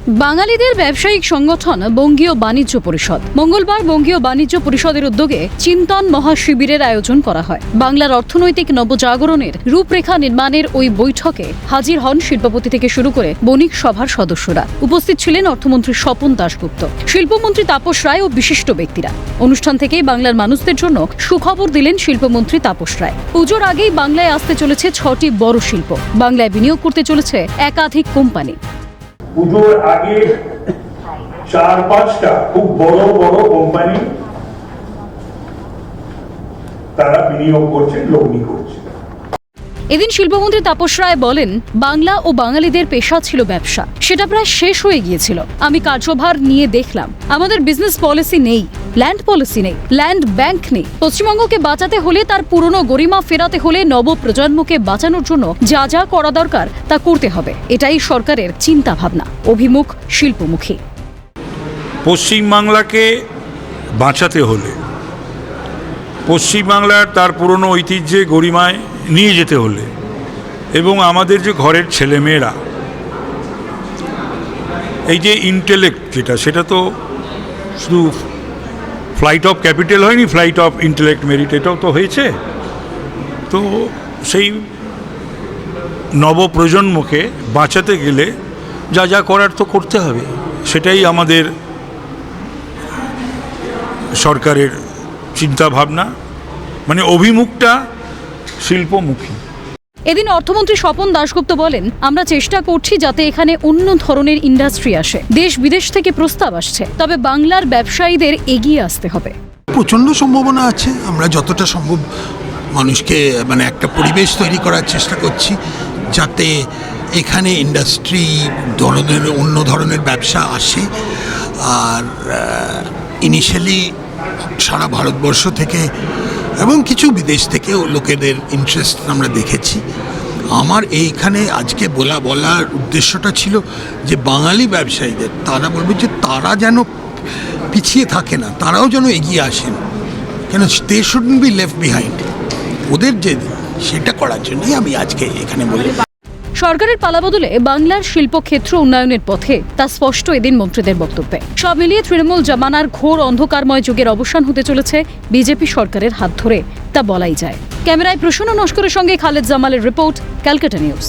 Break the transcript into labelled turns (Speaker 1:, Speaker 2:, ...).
Speaker 1: বাঙালিদের ব্যবসায়িক সংগঠন বঙ্গীয় বাণিজ্য পরিষদ মঙ্গলবার বঙ্গীয় বাণিজ্য পরিষদের উদ্যোগে চিন্তন মহাশিবিরের আয়োজন করা হয়। বাংলার অর্থনৈতিক নবজাগরণের রূপরেখা নির্মাণের ওই বৈঠকে হাজির হন শিল্পপতি থেকে শুরু করে বণিক সভার সদস্যরা। উপস্থিত ছিলেন অর্থমন্ত্রী স্বপন দাশগুপ্ত, শিল্পমন্ত্রী তাপস রায় ও বিশিষ্ট ব্যক্তিরা। অনুষ্ঠান থেকেই বাংলার মানুষদের জন্য সুখবর দিলেন শিল্পমন্ত্রী তাপস রায়। পুজোর আগেই বাংলায় আসতে চলেছে 6টি বড় শিল্প। বাংলায় বিনিয়োগ করতে চলেছে একাধিক কোম্পানি।
Speaker 2: পুজোর আগে 4-5টা খুব বড় বড় কোম্পানি তারা বিনিয়োগ করছে, লগ্নি করছে।
Speaker 1: এদিন শিল্পমন্ত্রী তাপস রায় বলেন, বাংলা ও বাঙালিদের পেশা ছিল ব্যবসা, সেটা প্রায় শেষ হয়ে গিয়েছিল। আমি কার্যভার নিয়ে দেখলাম আমাদের বিজনেস পলিসি নেই, ল্যান্ড পলিসি নেই, ল্যান্ড ব্যাংক নেই। পশ্চিমবঙ্গকে বাঁচাতে হলে, তার পুরনো গরিমা ফেরাতে হলে, নব প্রজন্মকে বাঁচানোর জন্য যা যা করা দরকার তা করতে হবে। এটাই সরকারের চিন্তা ভাবনা, অভিমুখ শিল্পমুখী।
Speaker 3: পশ্চিমবাংলাকে বাঁচাতে হলে, পশ্চিমবাংলার তার পুরনো ঐতিহ্যে গরিমায় নিয়ে যেতে হলে, এবং আমাদের যে ঘরের ছেলেমেয়েরা এই যে ইন্টেলেক্ট যেটা, সেটা তো শুধু ফ্লাইট অফ ক্যাপিটাল হয়নি, ফ্লাইট অফ ইন্টেলেক্ট মেরিট এটাও তো হয়েছে। তো সেই নবপ্রজন্মকে বাঁচাতে গেলে যা যা করার তো করতে হবে, সেটাই আমাদের সরকারের চিন্তাভাবনা, মানে অভিমুখটা শিল্পমুখী।
Speaker 1: এদিন অর্থমন্ত্রী স্বপন দাশগুপ্ত বলেন, আমরা চেষ্টা করছি যাতে এখানে অন্য ধরনের ইন্ডাস্ট্রি আসে। দেশ বিদেশ থেকে প্রস্তাব আসছে, তবে বাংলার ব্যবসায়ীদের এগিয়ে আসতে হবে।
Speaker 4: প্রচণ্ড সম্ভাবনা আছে। আমরা যতটা সম্ভব মানুষকে একটা পরিবেশ তৈরি করার চেষ্টা করছি যাতে এখানে ইন্ডাস্ট্রি অন্য ধরনের ব্যবসা আসে। আর ইনিশিয়ালি সারা ভারতবর্ষ থেকে এবং কিছু বিদেশ থেকেও লোকেদের ইন্টারেস্ট আমরা দেখেছি। আমার এইখানে আজকে বলার উদ্দেশ্যটা ছিল যে বাঙালি ব্যবসায়ীদের, তারা বলবে যে তারা যেন পিছিয়ে থাকে না, তারাও যেন এগিয়ে আসেন, কেন দে শুডন্ট বি লেফট বিহাইন্ড। ওদের যে সেটা করার জন্যই আমি আজকে এখানে বলি।
Speaker 1: সরকারের পালাবদলে বাংলার শিল্পক্ষেত্র উন্নয়নের পথে, তা স্পষ্ট এদিন মন্ত্রীদের বক্তব্যে। সব মিলিয়ে তৃণমূল জামানার ঘোর অন্ধকারময় যুগের অবসান হতে চলেছে বিজেপি সরকারের হাত ধরে, তা বলাই যায়। ক্যামেরায় প্রসন্ন নস্করের সঙ্গে খালেদ জামালের রিপোর্ট, ক্যালকাটা নিউজ।